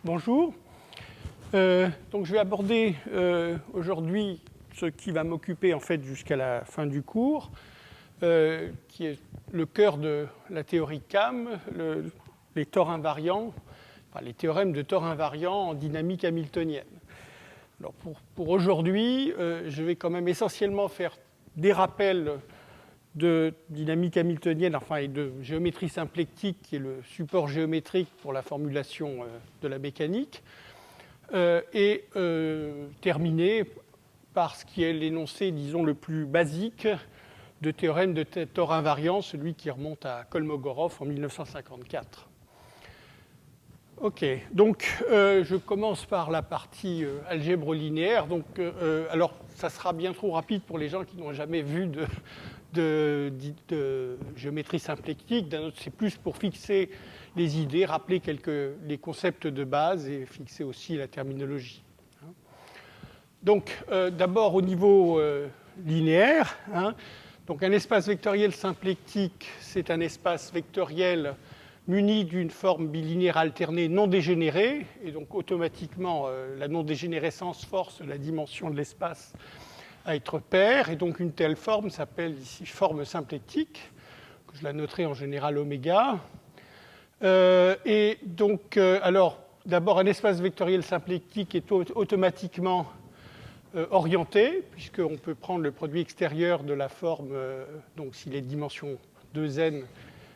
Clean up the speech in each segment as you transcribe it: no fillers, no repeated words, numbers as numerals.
Bonjour. Donc je vais aborder aujourd'hui ce qui va m'occuper en fait jusqu'à la fin du cours, qui est le cœur de la théorie CAM, les tors invariants, enfin, les théorèmes de tors invariants en dynamique hamiltonienne. Alors pour aujourd'hui, je vais quand même essentiellement faire des rappels de dynamique hamiltonienne, enfin, et de géométrie symplectique, qui est le support géométrique pour la formulation de la mécanique, et terminer par ce qui est l'énoncé, disons, le plus basique de théorème de tors invariant, celui qui remonte à Kolmogorov en 1954. OK, donc je commence par la partie algèbre linéaire. Donc, alors, ça sera bien trop rapide pour les gens qui n'ont jamais vu de géométrie symplectique. D'un autre, c'est plus pour fixer les idées, rappeler les concepts de base et fixer aussi la terminologie. Donc, d'abord au niveau linéaire. Donc, un espace vectoriel symplectique, c'est un espace vectoriel muni d'une forme bilinéaire alternée non dégénérée, et donc automatiquement la non-dégénérescence force la dimension de l'espace à être paire, et donc une telle forme s'appelle ici forme symplectique, que je la noterai en général oméga. Et donc, alors, d'abord, un espace vectoriel symplectique est automatiquement orienté, puisqu'on peut prendre le produit extérieur de la forme, donc s'il est de dimension 2n,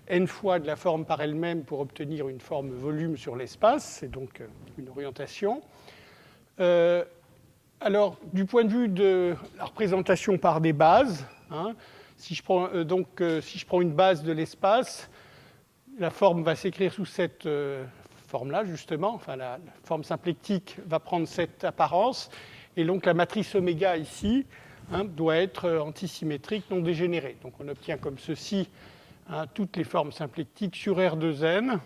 n fois de la forme par elle-même pour obtenir une forme volume sur l'espace, c'est donc une orientation. Alors, du point de vue de la représentation par des bases, si je prends une base de l'espace, la forme va s'écrire sous cette forme-là, justement, enfin la forme symplectique va prendre cette apparence, et donc la matrice oméga ici doit être antisymétrique, non dégénérée. Donc on obtient comme ceci toutes les formes symplectiques sur R2n.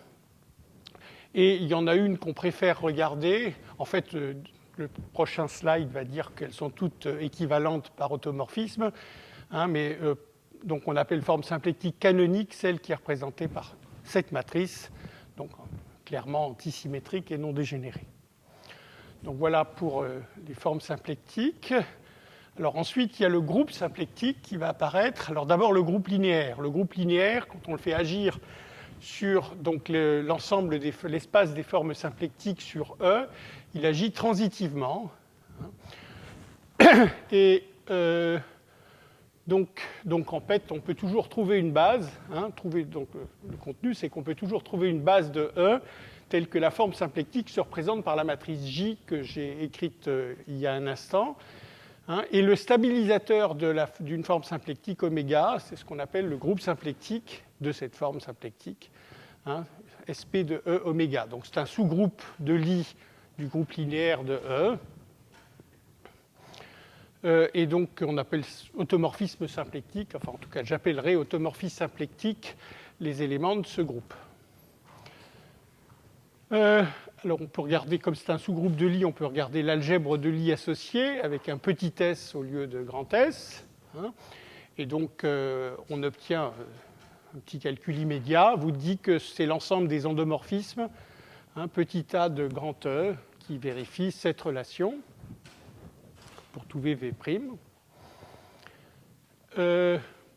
Et il y en a une qu'on préfère regarder. En fait, le prochain slide va dire qu'elles sont toutes équivalentes par automorphisme. Donc on appelle forme symplectique canonique celle qui est représentée par cette matrice, donc clairement antisymétrique et non dégénérée. Donc voilà pour les formes symplectiques. Alors ensuite, il y a le groupe symplectique qui va apparaître. Alors d'abord, le groupe linéaire. Le groupe linéaire, quand on le fait agir sur l'ensemble de l'espace des formes symplectiques sur E, il agit transitivement. Et donc en fait, on peut toujours trouver une base. Le contenu, c'est qu'on peut toujours trouver une base de E telle que la forme symplectique se représente par la matrice J que j'ai écrite il y a un instant. Et le stabilisateur d'une forme symplectique oméga, c'est ce qu'on appelle le groupe symplectique de cette forme symplectique, SP de E oméga. Donc c'est un sous-groupe de Lie du groupe linéaire de E. Et donc on appelle automorphisme symplectique, enfin en tout cas j'appellerai automorphisme symplectique les éléments de ce groupe. Alors on peut regarder, comme c'est un sous-groupe de Lie, on peut regarder l'algèbre de Lie associée avec un petit s au lieu de grand S. Et donc on obtient un petit calcul immédiat, vous dit que c'est l'ensemble des endomorphismes, petit a de grand E, qui vérifie cette relation pour tout VV'.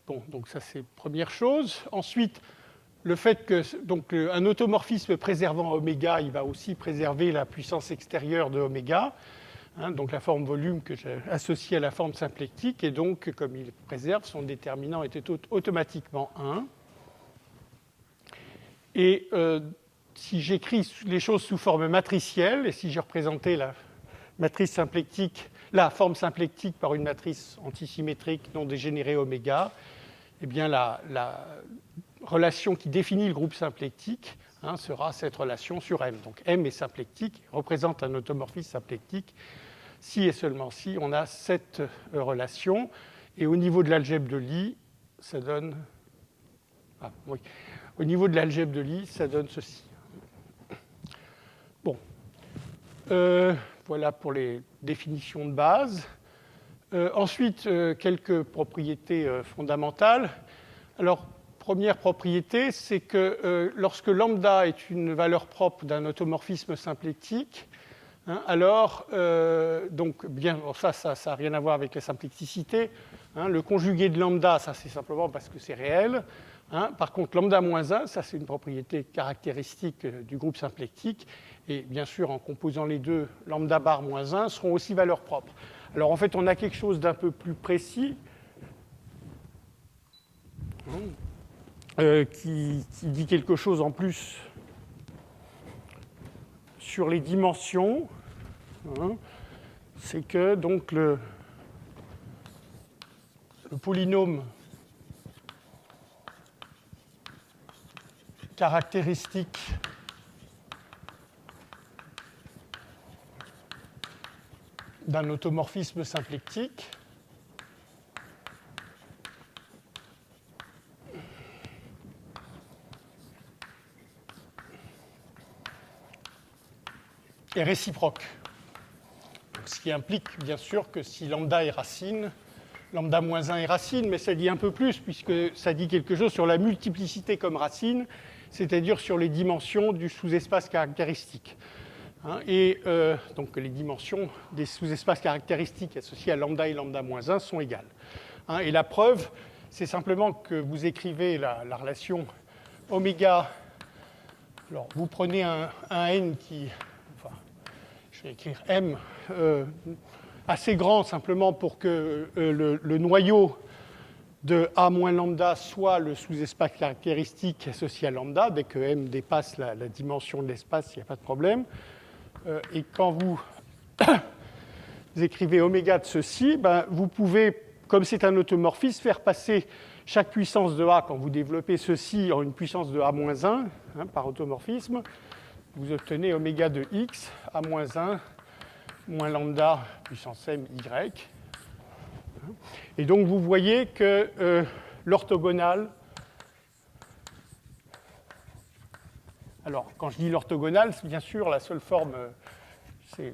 Donc ça c'est première chose. Ensuite, le fait que un automorphisme préservant oméga, il va aussi préserver la puissance extérieure de oméga, donc la forme volume que j'ai associée à la forme symplectique, et donc comme il préserve, son déterminant était automatiquement 1. Et si j'écris les choses sous forme matricielle, et si j'ai représenté la matrice symplectique, la forme symplectique par une matrice antisymétrique non dégénérée oméga, eh bien la relation qui définit le groupe symplectique sera cette relation sur M. Donc M est symplectique, représente un automorphisme symplectique si et seulement si on a cette relation. Et au niveau de l'algèbre de Lie, ça donne... Au niveau de l'algèbre de Lie, ça donne ceci. Bon. Voilà pour les définitions de base. Ensuite, quelques propriétés fondamentales. Alors, première propriété, c'est que lorsque lambda est une valeur propre d'un automorphisme symplectique, hein, alors, donc, bien, ça n'a rien à voir avec la symplecticité. Hein, le conjugué de lambda, ça c'est simplement parce que c'est réel. Hein. Par contre, lambda moins 1, ça c'est une propriété caractéristique du groupe symplectique. Et bien sûr, en composant les deux, lambda bar moins 1 seront aussi valeurs propres. Alors en fait, on a quelque chose d'un peu plus précis qui dit quelque chose en plus sur les dimensions. Hein. C'est que donc le polynôme caractéristique d'un automorphisme symplectique est réciproque. Ce qui implique bien sûr que si lambda est racine, lambda moins 1 est racine, mais ça dit un peu plus puisque ça dit quelque chose sur la multiplicité comme racine, c'est-à-dire sur les dimensions du sous-espace caractéristique. Hein, et donc les dimensions des sous-espaces caractéristiques associés à lambda et lambda moins 1 sont égales. Hein, et la preuve, c'est simplement que vous écrivez la relation oméga. Alors, vous prenez un n qui, enfin, je vais écrire m, assez grand simplement pour que le noyau de A moins lambda soit le sous-espace caractéristique associé à lambda. Dès que m dépasse la dimension de l'espace, il n'y a pas de problème. Et quand vous écrivez oméga de ceci, ben, vous pouvez, comme c'est un automorphisme, faire passer chaque puissance de A, quand vous développez ceci en une puissance de A moins 1, hein, par automorphisme, vous obtenez oméga de x, A moins 1, moins lambda, puissance m, y. Et donc vous voyez que l'orthogonale, alors quand je dis l'orthogonale, c'est bien sûr la seule forme, c'est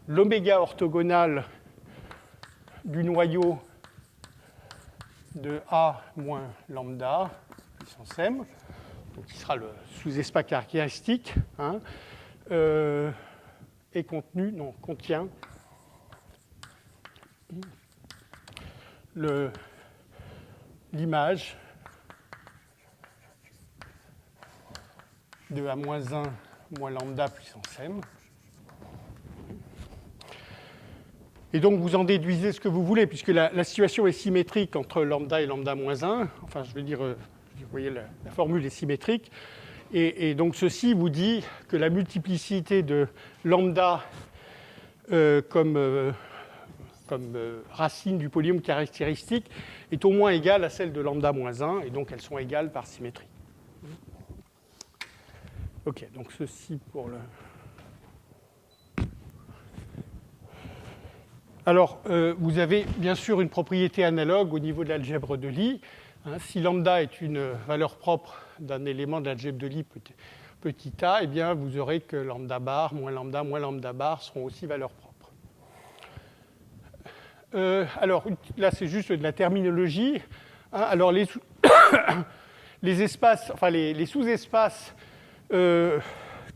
l'oméga orthogonal du noyau de A moins lambda, puissance m, donc qui sera le sous-espace caractéristique, hein, est contient l'image de A moins 1 moins lambda puissance m. Et donc, vous en déduisez ce que vous voulez, puisque la situation est symétrique entre lambda et lambda moins 1. Enfin, je veux dire, vous voyez, la formule est symétrique. Et donc, ceci vous dit que la multiplicité de lambda comme racine du polynôme caractéristique est au moins égale à celle de lambda moins 1, et donc elles sont égales par symétrie. OK, donc ceci pour le... Alors, vous avez bien sûr une propriété analogue au niveau de l'algèbre de Lie. Hein, si lambda est une valeur propre d'un élément de l'algèbre de Lie petit a, eh bien, vous aurez que lambda bar moins lambda bar seront aussi valeurs propres. Alors, là, c'est juste de la terminologie. Hein, alors, les espaces, enfin, les sous-espaces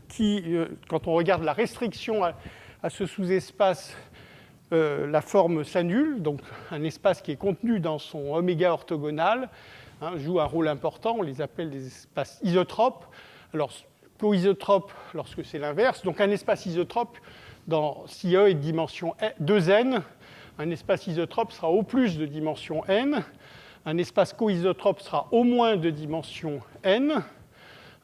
qui, quand on regarde la restriction à ce sous-espace, la forme s'annule, donc un espace qui est contenu dans son oméga orthogonal, hein, joue un rôle important, on les appelle des espaces isotropes. Alors, coisotrope lorsque c'est l'inverse, donc un espace isotrope, si E est de dimension 2n, un espace isotrope sera au plus de dimension n, un espace coisotrope sera au moins de dimension n,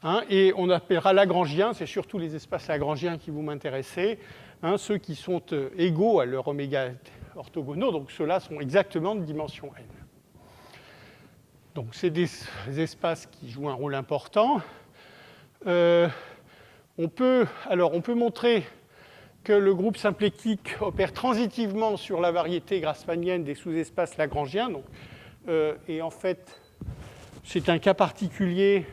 hein, et on appellera lagrangien, c'est surtout les espaces lagrangiens qui vous m'intéressez, hein, ceux qui sont égaux à leur oméga orthogonaux, donc ceux-là sont exactement de dimension n. Donc c'est des espaces qui jouent un rôle important. On peut montrer que le groupe symplectique opère transitivement sur la variété grassmannienne des sous-espaces lagrangiens. Donc, et en fait, c'est un cas particulier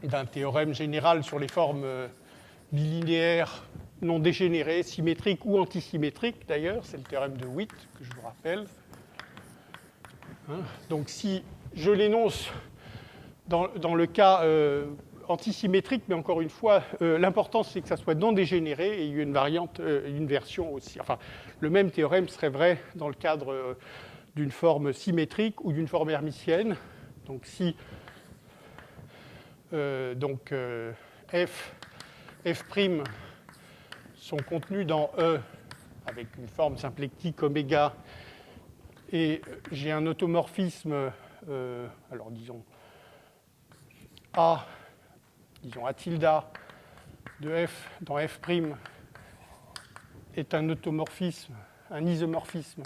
d'un théorème général sur les formes bilinéaires non dégénérées, symétriques ou antisymétriques d'ailleurs. C'est le théorème de Witt que je vous rappelle. Hein, donc si je l'énonce dans le cas antisymétrique, mais encore une fois, l'important c'est que ça soit non dégénéré et il y a une variante, une version aussi. Enfin, le même théorème serait vrai dans le cadre d'une forme symétrique ou d'une forme hermitienne. Donc si f' sont contenus dans E avec une forme symplectique oméga, et j'ai un automorphisme, alors disons A, disons A tilde de F dans F' est un automorphisme, un isomorphisme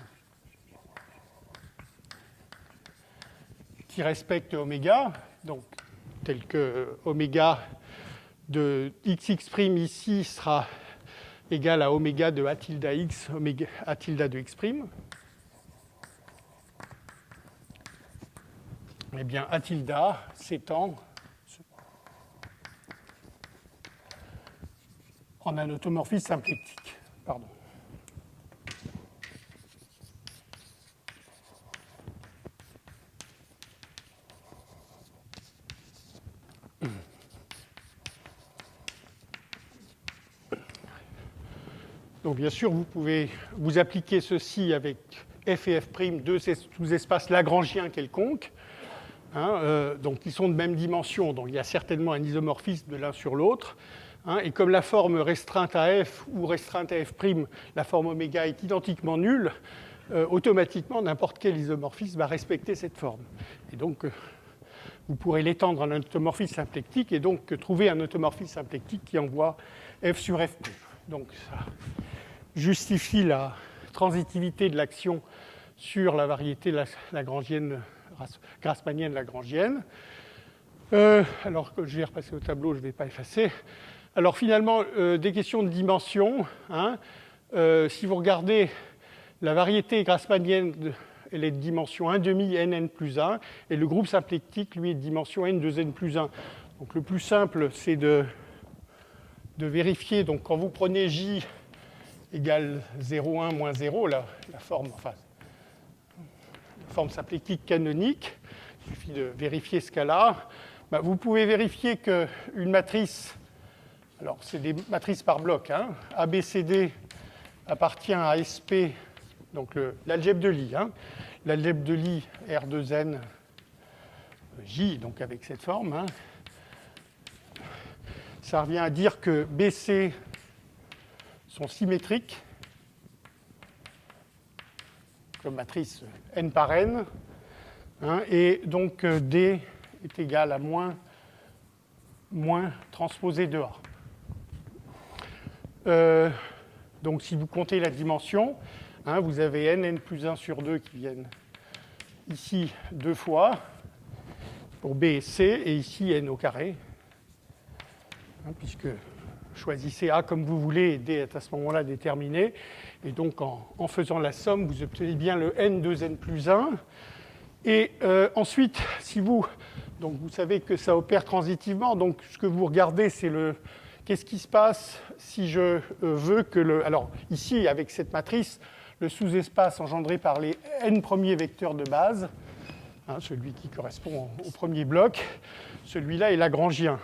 qui respecte oméga, donc tel que oméga de xx' ici sera égal à oméga de A tilde x, oméga A tilde de x', eh bien A tilde s'étend en un automorphisme symplectique. Pardon. Donc bien sûr, vous pouvez vous appliquer ceci avec f et f', deux sous-espaces lagrangiens quelconques, hein, donc ils sont de même dimension, donc il y a certainement un isomorphisme de l'un sur l'autre. Hein, et comme la forme restreinte à f ou restreinte à f', la forme oméga est identiquement nulle, automatiquement n'importe quel isomorphisme va respecter cette forme. Et donc vous pourrez l'étendre en un automorphisme symplectique et donc trouver un automorphisme symplectique qui envoie f sur f'. Donc ça justifie la transitivité de l'action sur la variété lagrangienne, grassmannienne lagrangienne. Alors que je vais repasser au tableau, je ne vais pas effacer. Alors finalement, des questions de dimension. Hein, si vous regardez la variété grassmannienne, elle est de dimension 1,5 nn plus 1, et le groupe symplectique, lui, est de dimension n 2n plus 1. Donc le plus simple, c'est de vérifier, donc quand vous prenez j égale 0,1 moins 0, la forme symplectique canonique, il suffit de vérifier ce cas-là. Ben, vous pouvez vérifier qu'une matrice, alors c'est des matrices par bloc, hein, ABCD appartient à SP, donc l'algèbre de Lie. Hein, l'algèbre de Lie R2N J, donc avec cette forme. Hein, ça revient à dire que BC sont symétriques, comme matrice n par n, hein, et donc D est égal à moins transposé de A. Donc si vous comptez la dimension, hein, vous avez n plus 1 sur 2 qui viennent ici deux fois, pour B et C, et ici n au carré, hein, puisque choisissez A comme vous voulez, et D est à ce moment-là déterminé. Et donc, en faisant la somme, vous obtenez bien le n 2n plus 1. Et ensuite, si vous savez que ça opère transitivement. Donc, ce que vous regardez, c'est qu'est-ce qui se passe si je veux que alors, ici, avec cette matrice, le sous-espace engendré par les n premiers vecteurs de base, hein, celui qui correspond au premier bloc, celui-là est lagrangien.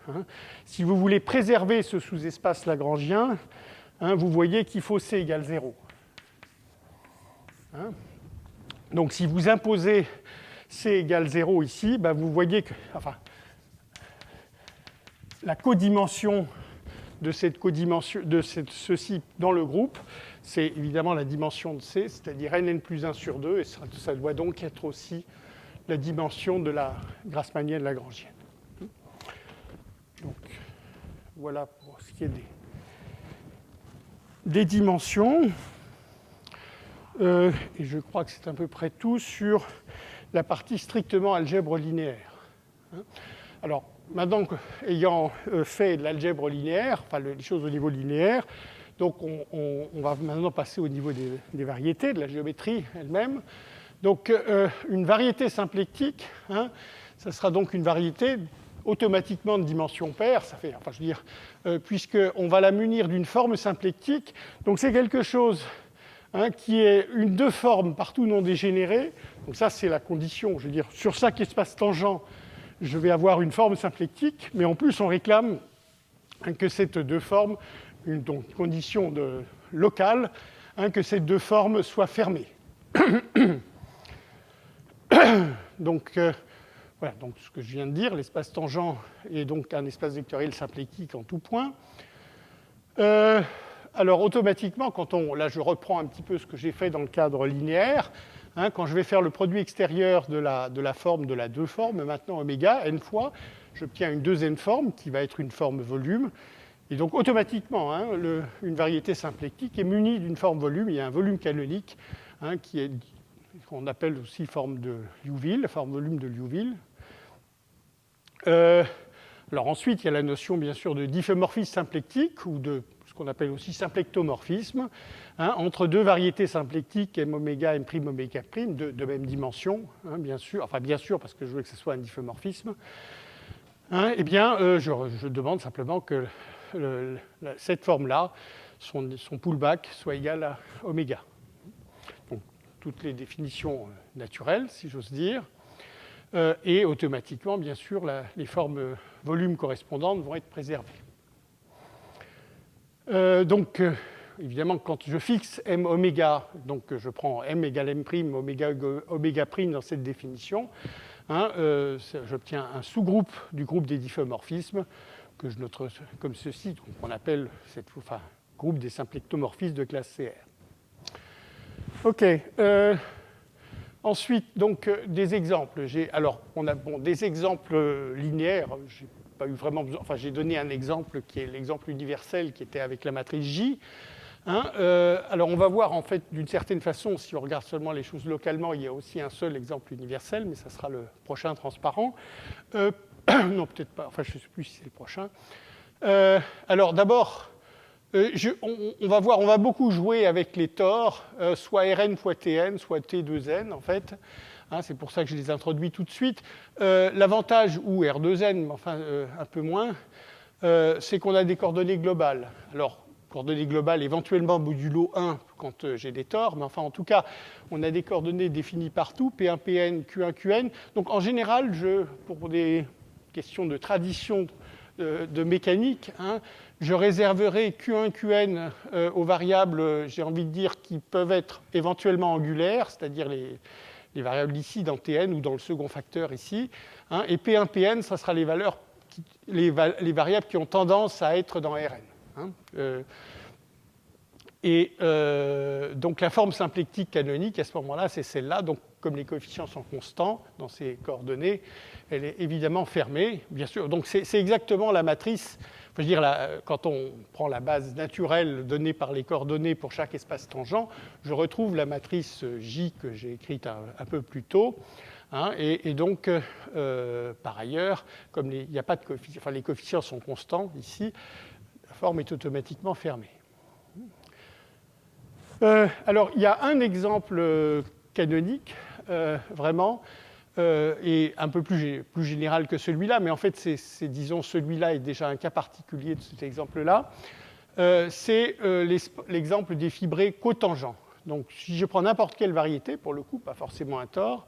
Hein. Si vous voulez préserver ce sous-espace lagrangien, hein, vous voyez qu'il faut C égale 0. Hein. Donc si vous imposez C égale 0 ici, ben vous voyez que la codimension de ceci dans le groupe, c'est évidemment la dimension de C, c'est-à-dire nn plus 1 sur 2, et ça doit donc être aussi la dimension de la grassmannienne lagrangienne. Donc, voilà pour ce qui est des dimensions. Et je crois que c'est à peu près tout sur la partie strictement algèbre linéaire. Alors, maintenant, ayant fait de l'algèbre linéaire, enfin les choses au niveau linéaire, donc on va maintenant passer au niveau des variétés, de la géométrie elle-même. Donc, une variété symplectique, hein, ça sera donc une variété automatiquement de dimension paire, ça fait, enfin je veux dire, puisqu'on va la munir d'une forme symplectique. Donc c'est quelque chose, qui est une deux formes partout non dégénérée. Donc ça, c'est la condition. Je veux dire, sur chaque espace tangent, je vais avoir une forme symplectique, mais en plus, on réclame que cette deux formes, donc condition locale, que ces deux formes soient fermées. Donc, voilà, donc ce que je viens de dire, l'espace tangent est donc un espace vectoriel symplectique en tout point. Alors automatiquement, là je reprends un petit peu ce que j'ai fait dans le cadre linéaire, quand je vais faire le produit extérieur de la forme de la deux formes, maintenant oméga, n fois, j'obtiens une deuxième forme qui va être une forme volume. Et donc automatiquement, une variété symplectique est munie d'une forme volume. Il y a un volume canonique qu'on appelle aussi forme de Liouville, forme volume de Liouville. Alors ensuite, il y a la notion bien sûr de diffeomorphisme symplectique ou de ce qu'on appelle aussi symplectomorphisme, entre deux variétés symplectiques m oméga, m prime oméga prime, de même dimension, bien sûr, enfin bien sûr parce que je veux que ce soit un diffeomorphisme. Eh bien, je demande simplement que cette forme-là, son pullback, soit égal à oméga. Donc, toutes les définitions naturelles, si j'ose dire. Et automatiquement, bien sûr, les formes volumes correspondantes vont être préservées. Donc, évidemment, quand je fixe m oméga, donc je prends m égale m prime, oméga prime dans cette définition, j'obtiens un sous-groupe du groupe des diffeomorphismes que je note comme ceci, qu'on appelle groupe des symplectomorphismes de classe CR. OK. Ensuite, donc, des exemples. On a des exemples linéaires. J'ai pas eu vraiment besoin. Enfin, j'ai donné un exemple qui est l'exemple universel qui était avec la matrice J. Alors, on va voir en fait d'une certaine façon, si on regarde seulement les choses localement, il y a aussi un seul exemple universel, mais ça sera le prochain transparent. Non, peut-être pas. Enfin, je ne sais plus si c'est le prochain. Alors, d'abord. On va beaucoup jouer avec les tors, soit Rn fois Tn, soit T2n, en fait. C'est pour ça que je les introduis tout de suite. L'avantage, ou R2n, mais enfin un peu moins, c'est qu'on a des coordonnées globales. Alors, coordonnées globales éventuellement modulo 1 quand j'ai des tors, mais enfin, en tout cas, on a des coordonnées définies partout, P1, Pn, Q1, Qn. Donc, en général, pour des questions de tradition de mécanique, je réserverai Q1, Qn aux variables, j'ai envie de dire, qui peuvent être éventuellement angulaires, c'est-à-dire les variables ici dans Tn ou dans le second facteur ici. Et P1, Pn, ça sera les variables qui ont tendance à être dans Rn. Donc la forme symplectique canonique, à ce moment-là, c'est celle-là. Donc comme les coefficients sont constants dans ces coordonnées, elle est évidemment fermée, bien sûr. Donc c'est exactement la matrice. Je veux dire, quand on prend la base naturelle donnée par les coordonnées pour chaque espace tangent, je retrouve la matrice J que j'ai écrite un peu plus tôt. Et donc, par ailleurs, comme il n'y a pas de coefficients, enfin les coefficients sont constants ici, la forme est automatiquement fermée. Alors, il y a un exemple canonique, vraiment, et un peu plus général que celui-là, mais en fait, disons, celui-là est déjà un cas particulier de cet exemple-là. C'est l'exemple des fibrés cotangents. Donc, si je prends n'importe quelle variété, pour le coup, pas forcément un tore,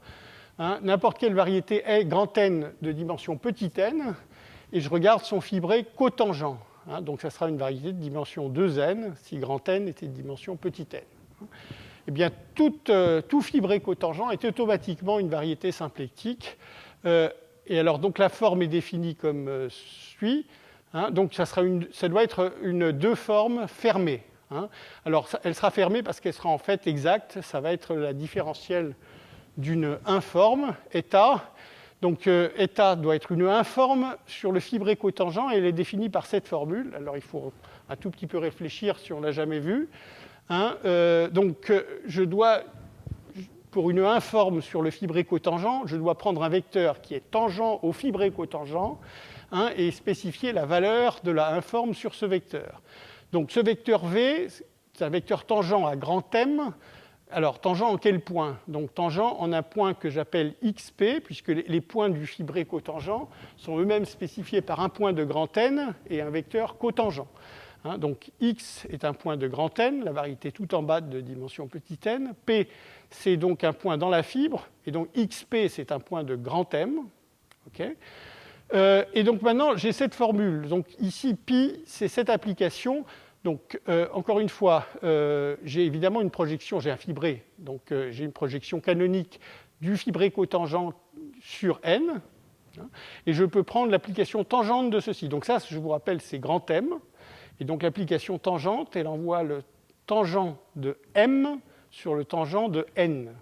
n'importe quelle variété est grand N de dimension petit n, et je regarde son fibré cotangent. Donc, ça sera une variété de dimension 2n, si grand N était de dimension petit n. Eh bien, tout fibré cotangent est automatiquement une variété symplectique. Et alors, donc, la forme est définie comme suit. Donc, ça doit être une deux formes fermée. Alors, elle sera fermée parce qu'elle sera en fait exacte. Ça va être la différentielle d'une informe, eta. Donc, eta doit être une informe sur le fibré cotangent et elle est définie par cette formule. Alors, il faut un tout petit peu réfléchir si on ne l'a jamais vu. Donc, je dois, pour une informe sur le fibré cotangent, je dois prendre un vecteur qui est tangent au fibré cotangent et spécifier la valeur de la informe sur ce vecteur. Donc, ce vecteur V, c'est un vecteur tangent à grand M. Alors, tangent en quel point? Donc, tangent en un point que j'appelle XP, puisque les points du fibré cotangent sont eux-mêmes spécifiés par un point de grand N et un vecteur cotangent. Donc x est un point de grand N, la variété tout en bas de dimension petit n. P, c'est donc un point dans la fibre, et donc xp, c'est un point de grand M. Okay. Et donc maintenant, j'ai cette formule. Donc ici, pi, c'est cette application. Donc encore une fois, j'ai évidemment une projection, j'ai un fibré, donc j'ai une projection canonique du fibré cotangent sur n, et je peux prendre l'application tangente de ceci. Donc ça, je vous rappelle, c'est grand M, et donc l'application tangente, elle envoie le tangent de m sur le tangent de n.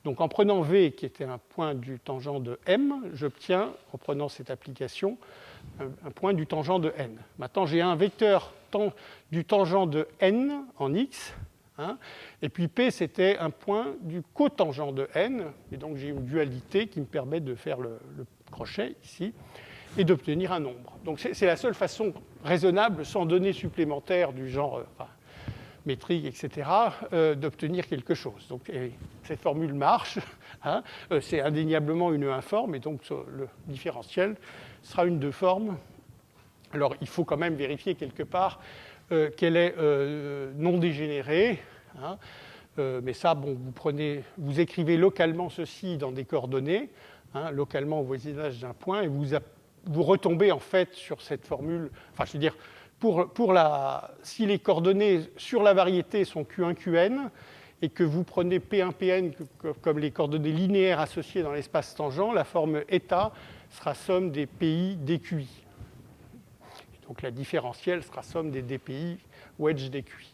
Donc en prenant V, qui était un point du tangent de M, j'obtiens, en prenant cette application, un point du tangent de N. Maintenant, j'ai un vecteur du tangent de N en X, et puis P, c'était un point du cotangent de N, et donc j'ai une dualité qui me permet de faire le crochet ici, et d'obtenir un nombre. Donc c'est la seule façon raisonnable, sans données supplémentaires du genre métrique, etc., d'obtenir quelque chose. Donc, cette formule marche, c'est indéniablement une informe, et donc le différentiel sera une de forme. Alors, il faut quand même vérifier quelque part qu'elle est non dégénérée, mais ça, bon, vous écrivez localement ceci dans des coordonnées, localement au voisinage d'un point, et vous retombez en fait sur cette formule, enfin, je veux dire, si les coordonnées sur la variété sont Q1, Qn, et que vous prenez P1, Pn comme les coordonnées linéaires associées dans l'espace tangent, la forme état sera somme des PI dQi. Et donc la différentielle sera somme des dPi wedge dQi.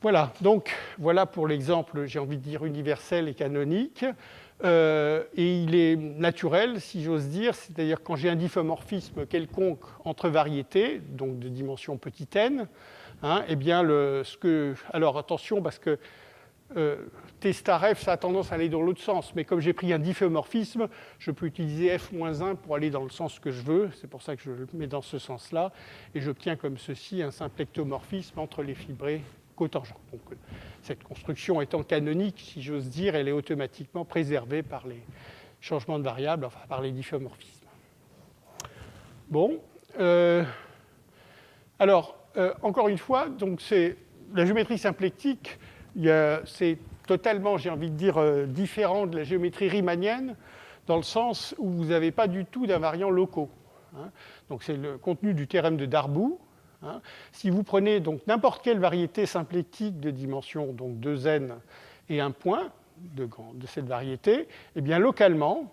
Voilà, donc voilà pour l'exemple, j'ai envie de dire, universel et canonique. Et il est naturel, si j'ose dire, c'est-à-dire quand j'ai un diffeomorphisme quelconque entre variétés, donc de dimension petit n, eh bien, alors attention, parce que T star f, ça a tendance à aller dans l'autre sens, mais comme j'ai pris un diffeomorphisme, je peux utiliser f-1 pour aller dans le sens que je veux, c'est pour ça que je le mets dans ce sens-là, et j'obtiens comme ceci un simple ectomorphisme entre les fibrés cotangents. Donc, cette construction étant canonique, si j'ose dire, elle est automatiquement préservée par les changements de variables, enfin par les diffeomorphismes. Bon. Alors, encore une fois, donc c'est la géométrie symplectique, c'est totalement, j'ai envie de dire, différent de la géométrie riemannienne, dans le sens où vous n'avez pas du tout d'invariants locaux. Donc c'est le contenu du théorème de Darboux. Si vous prenez donc n'importe quelle variété symplectique de dimension donc 2n et un point de cette variété, eh bien localement,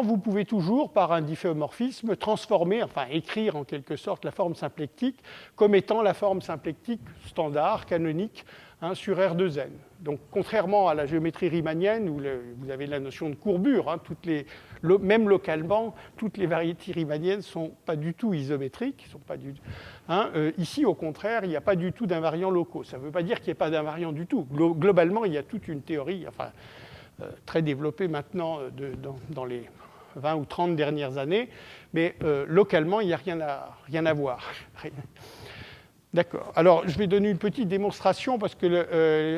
vous pouvez toujours, par un difféomorphisme, transformer, enfin écrire en quelque sorte la forme symplectique comme étant la forme symplectique standard, canonique, sur R2n. Donc, contrairement à la géométrie riemannienne, où vous avez la notion de courbure, même localement, toutes les variétés riemanniennes ne sont pas du tout isométriques. Ici, au contraire, il n'y a pas du tout d'invariants locaux. Ça ne veut pas dire qu'il n'y ait pas d'invariants du tout. Globalement, il y a toute une théorie, très développée maintenant dans les 20 ou 30 dernières années, mais localement, il n'y a rien à voir. D'accord. Alors, je vais donner une petite démonstration parce que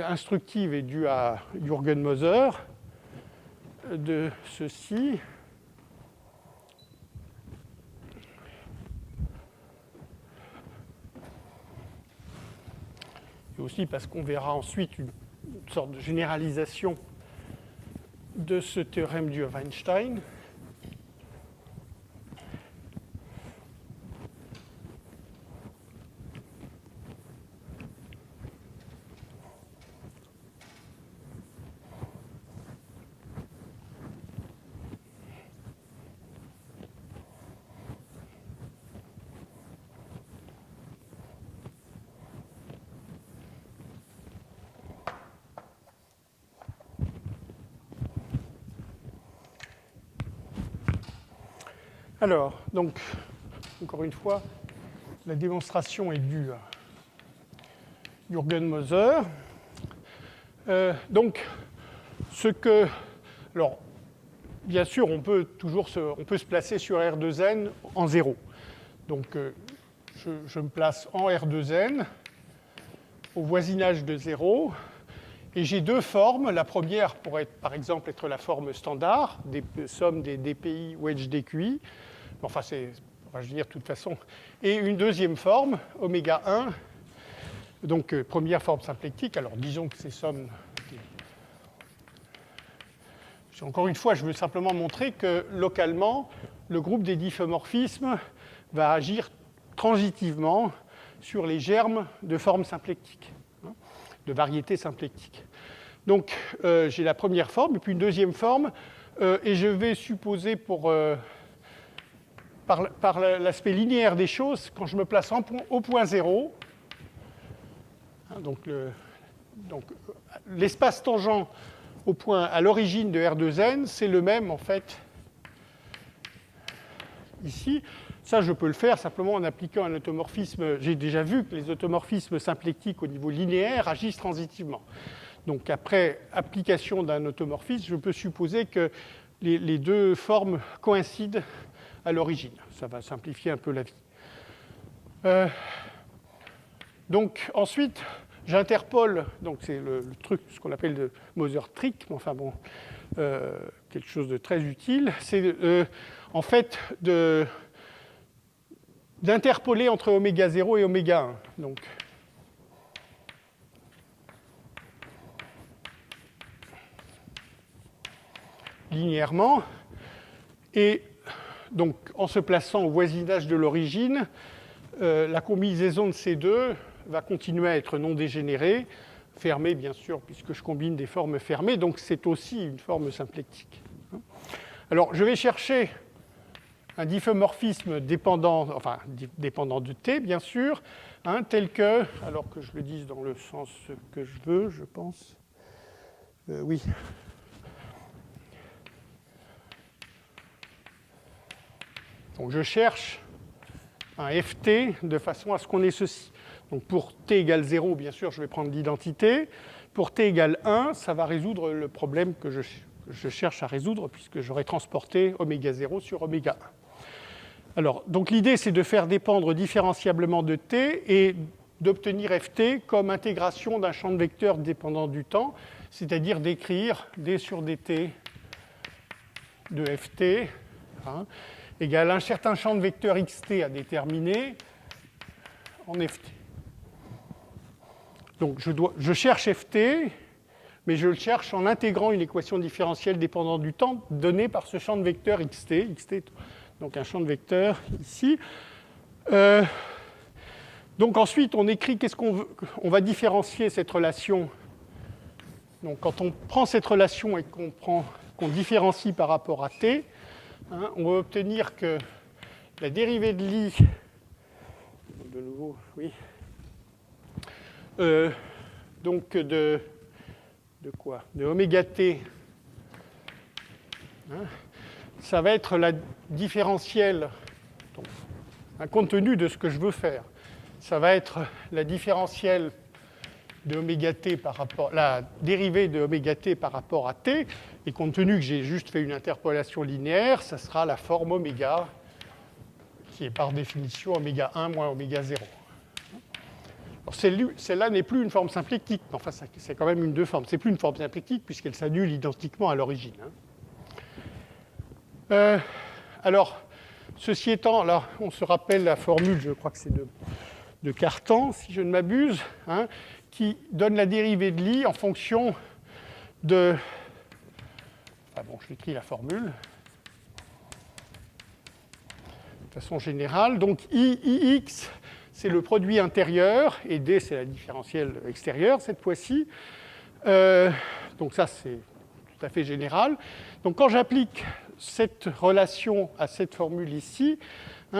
l'instructive est due à Jürgen Moser de ceci. Et aussi parce qu'on verra ensuite une sorte de généralisation de ce théorème d'Urweinstein. Alors, donc, encore une fois, la démonstration est due à Jürgen Moser. Donc, alors, bien sûr, on peut se placer sur R2n en 0. Donc, je me place en R2n, au voisinage de 0, et j'ai deux formes. La première pourrait, par exemple, être la forme standard, somme des dPi wedge dQi. Enfin, c'est je veux dire de toute façon, et une deuxième forme, oméga 1, donc première forme symplectique. Alors disons que ces sommes... Encore une fois, je veux simplement montrer que localement, le groupe des diffeomorphismes va agir transitivement sur les germes de formes symplectiques, de variétés symplectiques. Donc j'ai la première forme, et puis une deuxième forme, et je vais supposer par l'aspect linéaire des choses, quand je me place au point 0, donc l'espace tangent au point à l'origine de R2n, c'est le même en fait ici. Ça, je peux le faire simplement en appliquant un automorphisme. J'ai déjà vu que les automorphismes symplectiques au niveau linéaire agissent transitivement. Donc après application d'un automorphisme, je peux supposer que les deux formes coïncident à l'origine. Ça va simplifier un peu la vie. Donc ensuite, j'interpole, donc c'est le truc, ce qu'on appelle le Moser trick, mais enfin bon, quelque chose de très utile, c'est en fait d'interpoler entre oméga 0 et oméga 1. Donc, linéairement, et donc en se plaçant au voisinage de l'origine, la combinaison de ces deux va continuer à être non dégénérée, fermée bien sûr, puisque je combine des formes fermées, donc c'est aussi une forme symplectique. Alors je vais chercher un diffeomorphisme dépendant de T, bien sûr, tel que, alors que je le dise dans le sens que je veux, je pense, oui. Donc je cherche un ft de façon à ce qu'on ait ceci. Donc pour t égale 0, bien sûr, je vais prendre l'identité. Pour t égale 1, ça va résoudre le problème que je cherche à résoudre, puisque j'aurai transporté oméga 0 sur oméga 1. Alors, donc l'idée, c'est de faire dépendre différenciablement de t et d'obtenir ft comme intégration d'un champ de vecteurs dépendant du temps, c'est-à-dire d'écrire d sur dt de ft égale un certain champ de vecteurs xt à déterminer en ft. Donc je cherche ft, mais je le cherche en intégrant une équation différentielle dépendante du temps donnée par ce champ de vecteurs xt, donc un champ de vecteurs ici. Donc ensuite, on écrit qu'est-ce qu'on veut. On va différencier cette relation. Donc quand on prend cette relation et qu'on différencie par rapport à t, on va obtenir que la dérivée de l'i, de nouveau, oui, donc de quoi? De oméga t, ça va être la différentielle, donc, compte tenu de ce que je veux faire, ça va être la différentielle de oméga t par rapport, la dérivée de oméga t par rapport à t, et compte tenu que j'ai juste fait une interpolation linéaire, ça sera la forme oméga, qui est par définition oméga 1 moins oméga 0. Alors celle-là n'est plus une forme symplectique, mais enfin c'est quand même une deux formes. C'est plus une forme symplectique puisqu'elle s'annule identiquement à l'origine. Alors, ceci étant, là, on se rappelle la formule, je crois que c'est de Cartan, si je ne m'abuse, qui donne la dérivée de l'i en fonction de... Enfin bon, je l'écris la formule. De façon générale. Donc, ix, c'est le produit intérieur, et d, c'est la différentielle extérieure, cette fois-ci. Donc ça, c'est tout à fait général. Donc quand j'applique cette relation à cette formule ici,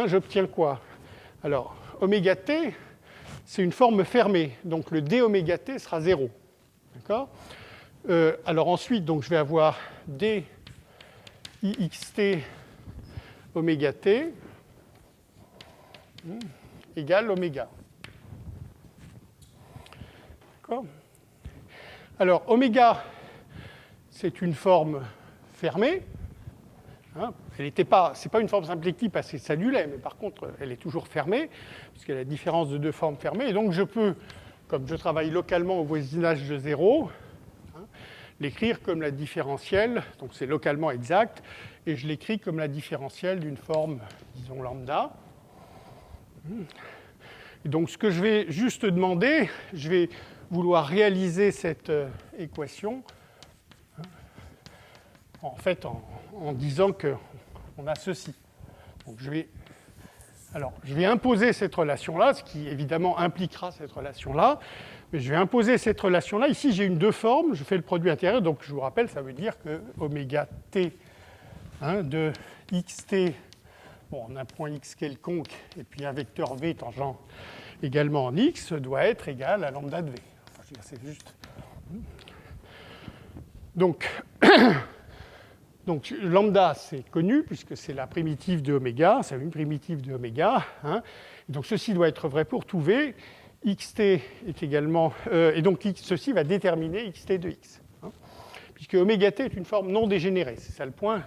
j'obtiens quoi? Alors, oméga t, c'est une forme fermée. Donc le d oméga t sera 0. D'accord? Alors ensuite, donc, je vais avoir d ixt oméga t égale oméga. D'accord? Alors, oméga, c'est une forme fermée. Ce n'est pas une forme symplectique parce qu'elle s'annulait, mais par contre, elle est toujours fermée, puisqu'il y a la différence de deux formes fermées. Et donc, je peux, comme je travaille localement au voisinage de 0, l'écrire comme la différentielle, donc c'est localement exact, et je l'écris comme la différentielle d'une forme, disons, lambda. Et donc ce que je vais juste demander, je vais vouloir réaliser cette équation, en fait, en disant qu'on a ceci. Donc je vais imposer cette relation-là, ce qui évidemment impliquera cette relation-là, mais je vais imposer cette relation-là. Ici, j'ai deux formes, je fais le produit intérieur, donc je vous rappelle, ça veut dire que oméga t de xt, bon, on a un point x quelconque, et puis un vecteur v tangent également en x, doit être égal à lambda de v. Enfin, je veux dire, c'est juste. Donc, lambda, c'est connu, puisque c'est la primitive de oméga, c'est une primitive de oméga. Donc, ceci doit être vrai pour tout v. Xt est également... et donc, ceci va déterminer xt de x. Puisque oméga t est une forme non dégénérée. C'est ça le point.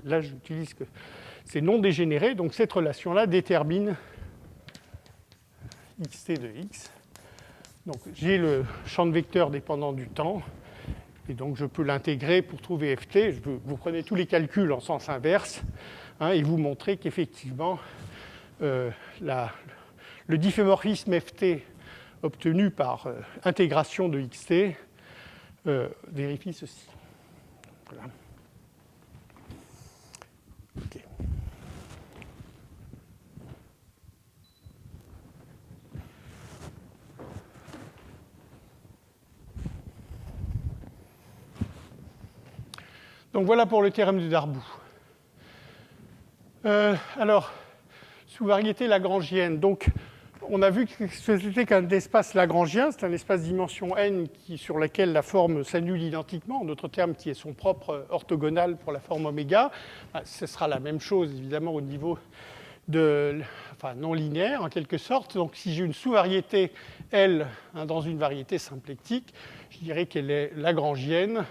Là, j'utilise que c'est non dégénéré. Donc, cette relation-là détermine xt de x. Donc, j'ai le champ de vecteur dépendant du temps. Et donc, je peux l'intégrer pour trouver ft. Vous prenez tous les calculs en sens inverse et vous montrez qu'effectivement, le difféomorphisme ft obtenu par intégration de xt vérifie ceci. Voilà. Okay. Donc voilà pour le théorème de Darboux. Alors, sous-variété lagrangienne. Donc, on a vu que c'était qu'un espace lagrangien, c'est un espace dimension n sur lequel la forme s'annule identiquement, en d'autres termes, qui est son propre orthogonal pour la forme oméga. Ce sera la même chose, évidemment, au niveau non linéaire, en quelque sorte. Donc, si j'ai une sous-variété L dans une variété symplectique, je dirais qu'elle est lagrangienne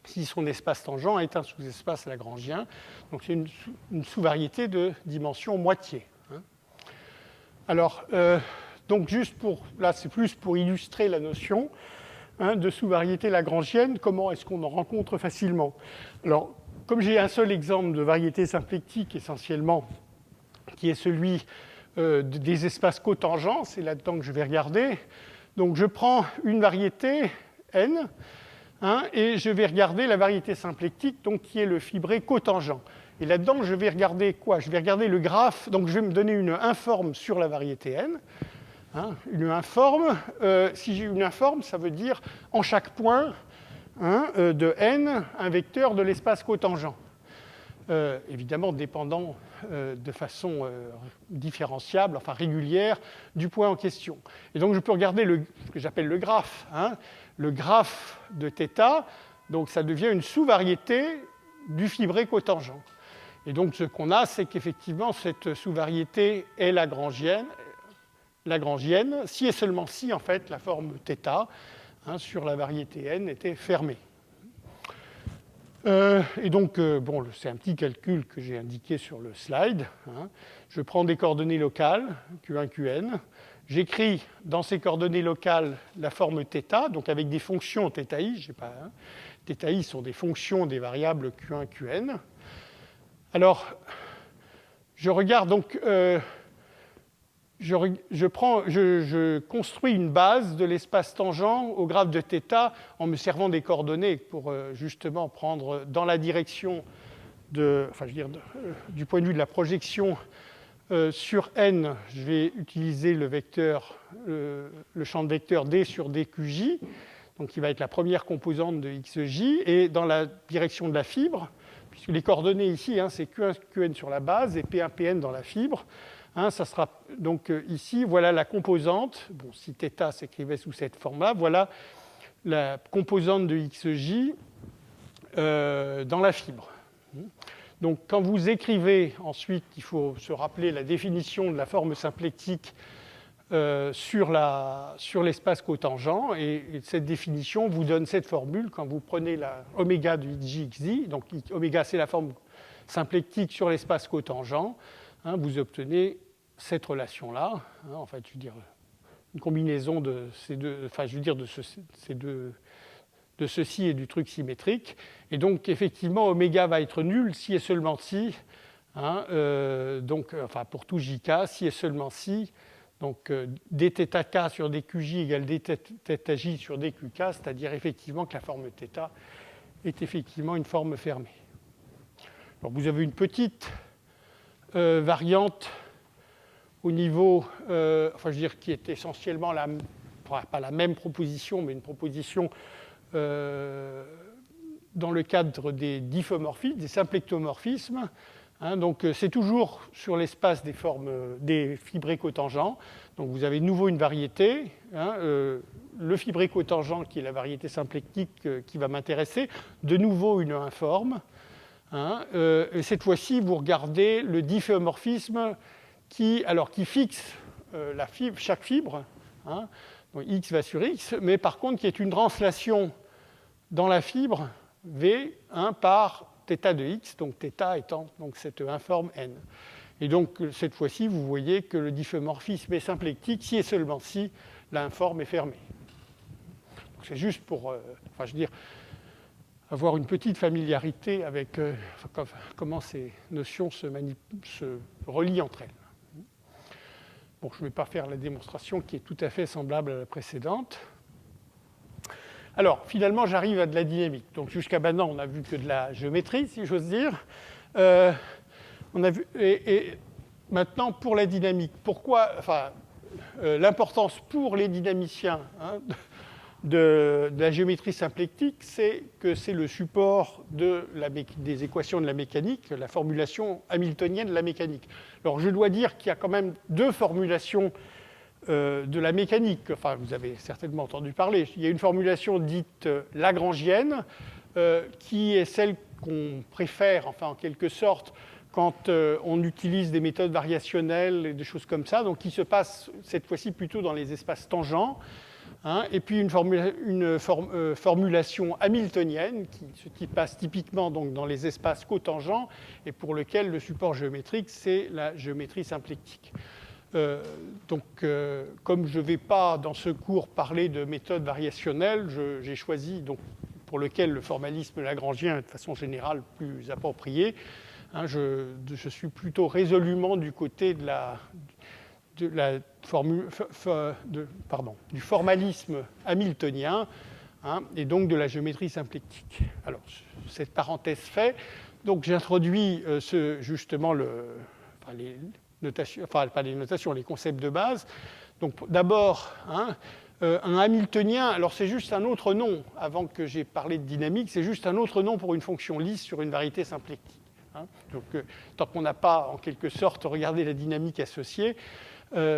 si son espace tangent est un sous-espace lagrangien. Donc, c'est une sous-variété de dimension moitié. Alors, donc juste là, c'est plus pour illustrer la notion de sous-variété lagrangienne, comment est-ce qu'on en rencontre facilement. Alors, comme j'ai un seul exemple de variété symplectique, essentiellement, qui est celui des espaces cotangents, c'est là-dedans que je vais regarder. Donc, je prends une variété n, et je vais regarder la variété symplectique, donc, qui est le fibré cotangent. Et là-dedans, je vais regarder quoi? Je vais regarder le graphe. Donc, je vais me donner une informe sur la variété n. Une informe. Si j'ai une informe, ça veut dire en chaque point de n, un vecteur de l'espace cotangent. Évidemment, dépendant de façon différenciable, enfin régulière, du point en question. Et donc, je peux regarder ce que j'appelle le graphe. Le graphe de θ, donc ça devient une sous-variété du fibré cotangent. Et donc, ce qu'on a, c'est qu'effectivement, cette sous-variété est lagrangienne, si et seulement si, en fait, la forme θ sur la variété n était fermée. Et donc, bon, c'est un petit calcul que j'ai indiqué sur le slide. Je prends des coordonnées locales, Q1, Qn. J'écris dans ces coordonnées locales la forme θ, donc avec des fonctions θi. θi sont des fonctions des variables Q1, Qn. Alors, je regarde donc, je construis une base de l'espace tangent au graphe de θ en me servant des coordonnées pour justement prendre dans la direction du point de vue de la projection sur n, je vais utiliser le champ de vecteur d sur dqj, donc qui va être la première composante de xj, et dans la direction de la fibre, puisque les coordonnées ici, c'est Q1, Qn sur la base et P1, Pn dans la fibre. Ça sera donc ici, voilà la composante. Bon, si θ s'écrivait sous cette forme-là, voilà la composante de xj dans la fibre. Donc, quand vous écrivez ensuite, il faut se rappeler la définition de la forme symplectique sur l'espace cotangent, et cette définition vous donne cette formule quand vous prenez la oméga de xj, donc oméga c'est la forme symplectique sur l'espace cotangent, vous obtenez cette relation-là, en fait, je veux dire, une combinaison de ces deux, enfin, je veux dire de ces deux de ceci et du truc symétrique. Et donc, effectivement, oméga va être nul si et seulement si, pour tout jk, si et seulement si, donc dθk sur dqj égale dθj sur dqk, c'est-à-dire effectivement que la forme θ est effectivement une forme fermée. Alors, vous avez une petite variante au niveau, qui est essentiellement pas la même proposition, mais une proposition dans le cadre des diffeomorphismes, des symplectomorphismes. Donc c'est toujours sur l'espace des fibrés cotangents. Donc vous avez de nouveau une variété, le fibré cotangent qui est la variété symplectique qui va m'intéresser, de nouveau une informe. Et cette fois-ci, vous regardez le difféomorphisme qui fixe chaque fibre, donc x va sur x, mais par contre qui est une translation dans la fibre v par θ de x, donc θ étant donc cette informe n. Et donc cette fois-ci, vous voyez que le difféomorphisme est symplectique si et seulement si l'informe est fermée. C'est juste pour avoir une petite familiarité avec comment ces notions se relient entre elles. Bon, je ne vais pas faire la démonstration qui est tout à fait semblable à la précédente. Alors, finalement, j'arrive à de la dynamique. Donc, jusqu'à maintenant, on n'a vu que de la géométrie, si j'ose dire. Et maintenant, pour la dynamique, pourquoi l'importance pour les dynamiciens de la géométrie symplectique, c'est que c'est le support des équations de la mécanique, la formulation hamiltonienne de la mécanique. Alors, je dois dire qu'il y a quand même deux formulations de la mécanique. Enfin, vous avez certainement entendu parler. Il y a une formulation dite lagrangienne, qui est celle qu'on préfère, en quelque sorte, quand on utilise des méthodes variationnelles et des choses comme ça, donc qui se passe cette fois-ci plutôt dans les espaces tangents. Et puis une formulation hamiltonienne qui passe typiquement donc dans les espaces cotangents et pour lequel le support géométrique, c'est la géométrie symplectique. Comme je ne vais pas dans ce cours parler de méthodes variationnelles, j'ai choisi, donc, pour lequel le formalisme lagrangien est de façon générale plus approprié. Je suis plutôt résolument du côté du formalisme hamiltonien, et donc de la géométrie symplectique. Alors, cette parenthèse fait, donc j'introduis justement les concepts de base. Donc donc un hamiltonien, alors c'est juste un autre nom, avant que j'ai parlé de dynamique, c'est juste un autre nom pour une fonction lisse sur une variété symplectique. Donc, tant qu'on n'a pas, en quelque sorte, regardé la dynamique associée,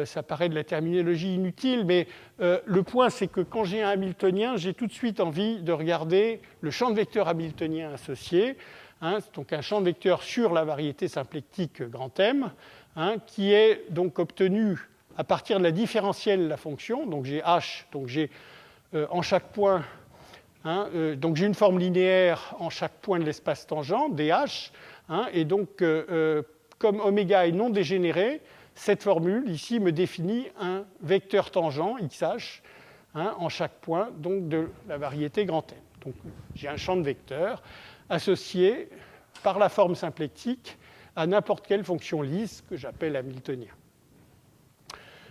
ça paraît de la terminologie inutile, mais le point, c'est que quand j'ai un hamiltonien, j'ai tout de suite envie de regarder le champ de vecteurs hamiltonien associé, donc un champ de vecteurs sur la variété symplectique grand M, qui est donc obtenu à partir de la différentielle de la fonction. Donc j'ai h, donc j'ai en chaque point, donc j'ai une forme linéaire en chaque point de l'espace tangent, dh, et donc comme oméga est non dégénéré, cette formule ici me définit un vecteur tangent xh en chaque point donc de la variété grand M. Donc j'ai un champ de vecteurs associé par la forme symplectique à n'importe quelle fonction lisse que j'appelle hamiltonien.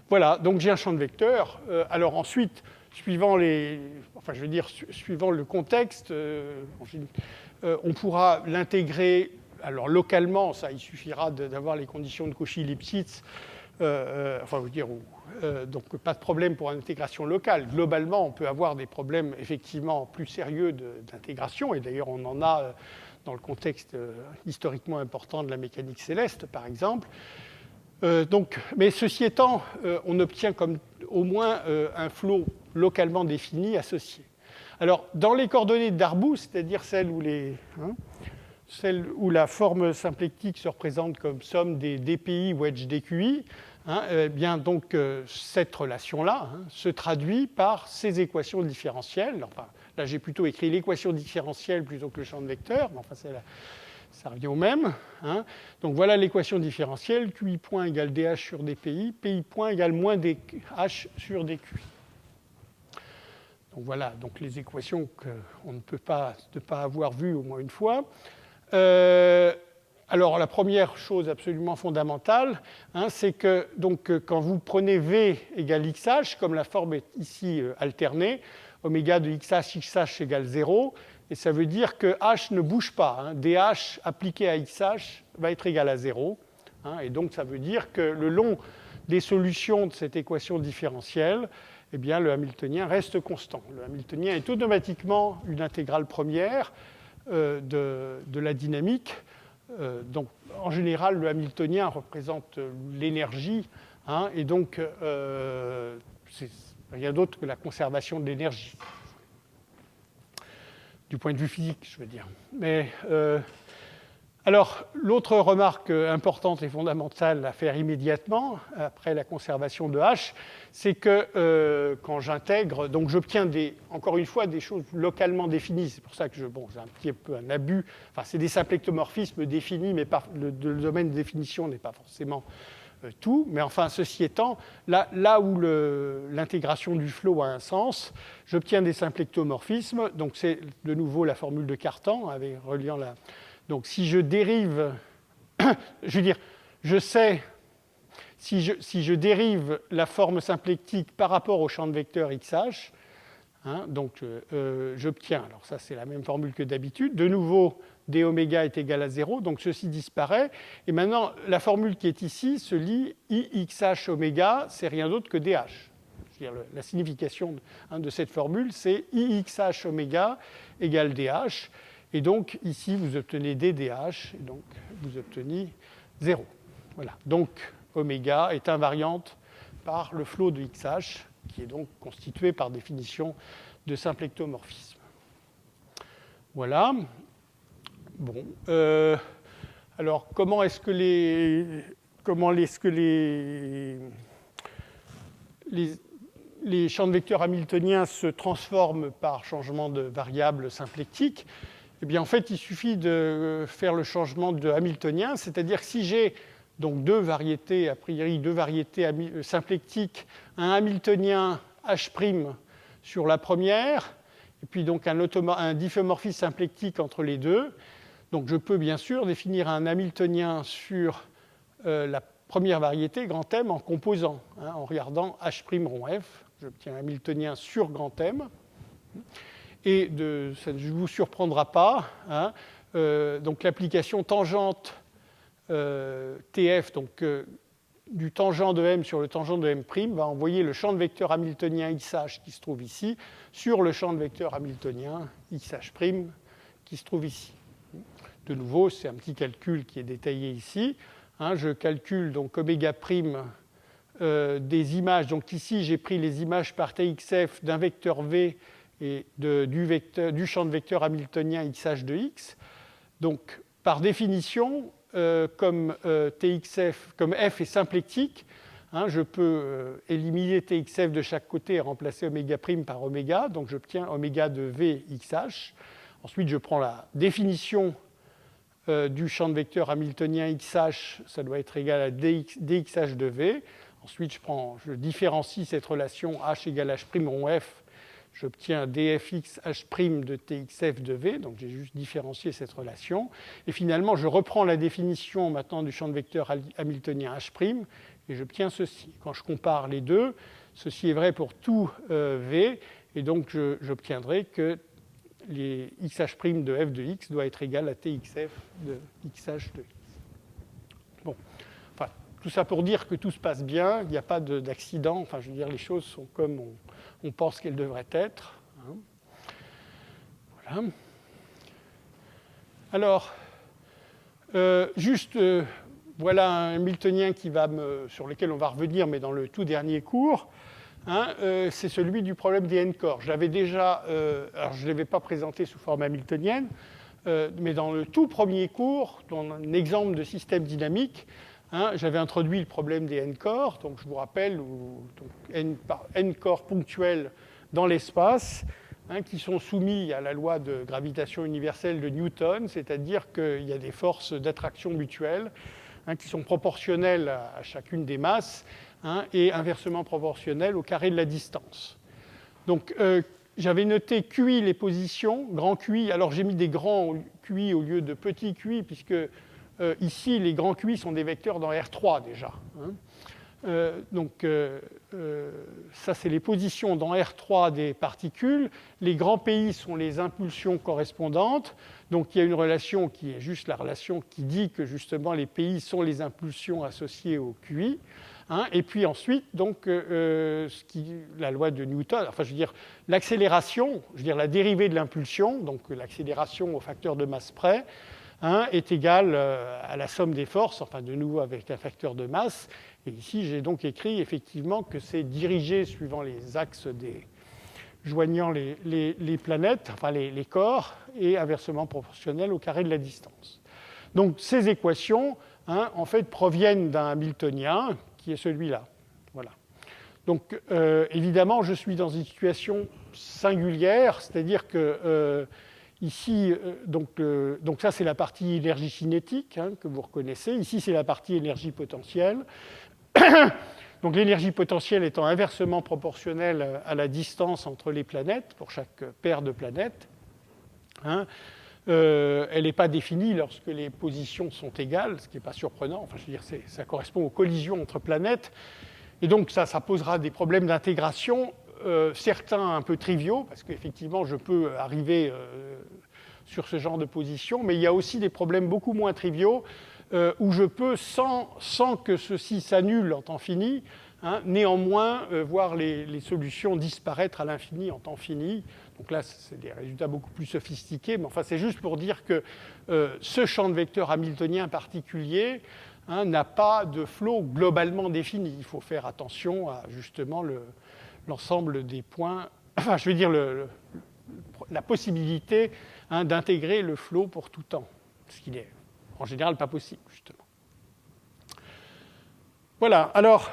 Voilà, donc j'ai un champ de vecteurs. Alors ensuite, suivant le contexte, on pourra l'intégrer. Alors localement, il suffira d'avoir les conditions de Cauchy-Lipschitz, donc pas de problème pour l'intégration locale. Globalement, on peut avoir des problèmes effectivement plus sérieux d'intégration, et d'ailleurs on en a dans le contexte historiquement important de la mécanique céleste, par exemple. Mais ceci étant, on obtient au moins un flot localement défini associé. Alors, dans les coordonnées de Darboux, c'est-à-dire celles où la forme symplectique se représente comme somme des dpi wedge dqi, cette relation-là se traduit par ces équations différentielles. Enfin, là, j'ai plutôt écrit l'équation différentielle plutôt que le champ de vecteurs, mais enfin, ça revient au même. Donc voilà l'équation différentielle, qi point égale dh sur dpi, pi point égale moins dh sur dqi. Donc voilà, donc les équations qu'on ne peut pas avoir vues au moins une fois. Alors la première chose absolument fondamentale, c'est que donc, quand vous prenez V égale XH, comme la forme est ici alternée, oméga de XH égale 0, et ça veut dire que H ne bouge pas. DH appliqué à XH va être égal à 0. Et donc ça veut dire que le long des solutions de cette équation différentielle, eh bien, le hamiltonien reste constant. Le hamiltonien est automatiquement une intégrale première de la dynamique. Donc, en général, le hamiltonien représente l'énergie, et donc c'est rien d'autre que la conservation de l'énergie. Du point de vue physique, je veux dire. Mais, alors, l'autre remarque importante et fondamentale à faire immédiatement, après la conservation de H, c'est que quand j'intègre, donc j'obtiens encore une fois des choses localement définies. C'est pour ça que j'ai un petit peu un abus. Enfin, c'est des symplectomorphismes définis, mais le domaine de définition n'est pas forcément tout. Mais enfin, ceci étant, là où l'intégration du flot a un sens, j'obtiens des symplectomorphismes. Donc c'est de nouveau la formule de Cartan, avec reliant la... Donc si je dérive, je veux dire, je sais, si je dérive la forme symplectique par rapport au champ de vecteurs XH, donc j'obtiens, alors ça c'est la même formule que d'habitude, de nouveau d oméga est égal à 0, donc ceci disparaît, et maintenant la formule qui est ici se lit IXH oméga, c'est rien d'autre que DH. C'est-à-dire la signification de cette formule, c'est IXH oméga égale DH. Et donc, ici, vous obtenez DDH, et donc vous obtenez 0. Voilà. Donc, oméga est invariante par le flot de XH, qui est donc constitué par définition de symplectomorphisme. Voilà. Bon. Alors, comment est-ce que les champs de vecteurs hamiltoniens se transforment par changement de variable symplectique? Eh bien, en fait, il suffit de faire le changement de hamiltonien, c'est-à-dire que si j'ai donc deux variétés, a priori deux variétés symplectiques, un hamiltonien H' sur la première, et puis donc un diffeomorphisme symplectique entre les deux, donc je peux bien sûr définir un hamiltonien sur la première variété, grand M, en composant, en regardant H' rond F, j'obtiens un hamiltonien sur grand M. Et ça ne vous surprendra pas. Donc l'application tangente TF, donc du tangent de M sur le tangent de M', va envoyer le champ de vecteur hamiltonien XH qui se trouve ici sur le champ de vecteur hamiltonien XH' qui se trouve ici. De nouveau, c'est un petit calcul qui est détaillé ici. Je calcule donc oméga prime des images. Donc ici, j'ai pris les images par TXF d'un vecteur V et du champ de vecteur hamiltonien XH de X. Donc, par définition, comme F est symplectique, je peux éliminer TXF de chaque côté et remplacer oméga prime par oméga. Donc, j'obtiens oméga de V XH. Ensuite, je prends la définition du champ de vecteur hamiltonien XH, ça doit être égal à dXH de V. Ensuite, je différencie cette relation H égale H' rond F. J'obtiens dfx H' de TXF de V, donc j'ai juste différencié cette relation. Et finalement, je reprends la définition maintenant du champ de vecteur hamiltonien H', et j'obtiens ceci. Quand je compare les deux, ceci est vrai pour tout V, et donc j'obtiendrai que les XH' de f de x doit être égal à TXF de XH de x. Bon, enfin, tout ça pour dire que tout se passe bien, il n'y a pas d'accident, enfin je veux dire, les choses sont comme on pense qu'elles devraient être. Voilà. Alors, voilà un hamiltonien sur lequel on va revenir, mais dans le tout dernier cours. C'est celui du problème des n-corps. Je l'avais déjà, alors je ne l'avais pas présenté sous forme hamiltonienne, mais dans le tout premier cours, dans un exemple de système dynamique, j'avais introduit le problème des n-corps. Donc je vous rappelle, n-corps ponctuels dans l'espace, qui sont soumis à la loi de gravitation universelle de Newton, c'est-à-dire qu'il y a des forces d'attraction mutuelles qui sont proportionnelles à chacune des masses, et inversement proportionnelles au carré de la distance. Donc, j'avais noté QI les positions, grand QI. Alors j'ai mis des grands QI au lieu de petits QI, puisque ici, les grands QI sont des vecteurs dans R3 déjà. Hein. Ça, c'est les positions dans R3 des particules. Les grands PI sont les impulsions correspondantes. Donc, il y a une relation qui est juste la relation qui dit que, justement, les PI sont les impulsions associées au QI. Hein. Et puis ensuite, donc, la loi de Newton, enfin, je veux dire, l'accélération, je veux dire, la dérivée de l'impulsion, donc l'accélération au facteur de masse près, hein, est égale à la somme des forces, enfin, de nouveau avec un facteur de masse. Et ici, j'ai donc écrit effectivement que c'est dirigé suivant les axes joignant les planètes, enfin les corps, et inversement proportionnel au carré de la distance. Donc ces équations, hein, en fait, proviennent d'un Hamiltonien, qui est celui-là. Voilà. Donc évidemment, je suis dans une situation singulière, c'est-à-dire que ici, donc ça c'est la partie énergie cinétique, hein, que vous reconnaissez. Ici, c'est la partie énergie potentielle. Donc l'énergie potentielle étant inversement proportionnelle à la distance entre les planètes, pour chaque paire de planètes. Hein, elle n'est pas définie lorsque les positions sont égales, ce qui n'est pas surprenant. Enfin, je veux dire, ça correspond aux collisions entre planètes. Et donc ça posera des problèmes d'intégration, certains un peu triviaux, parce qu'effectivement, je peux arriver sur ce genre de position, mais il y a aussi des problèmes beaucoup moins triviaux, où je peux, sans que ceci s'annule en temps fini, hein, néanmoins voir les solutions disparaître à l'infini en temps fini. Donc là, c'est des résultats beaucoup plus sophistiqués, mais enfin, c'est juste pour dire que ce champ de vecteurs hamiltonien particulier, hein, n'a pas de flot globalement défini. Il faut faire attention à justement l'ensemble des points, enfin, je veux dire la possibilité, hein, d'intégrer le flot pour tout temps, ce qui n'est en général pas possible, justement. Voilà, alors,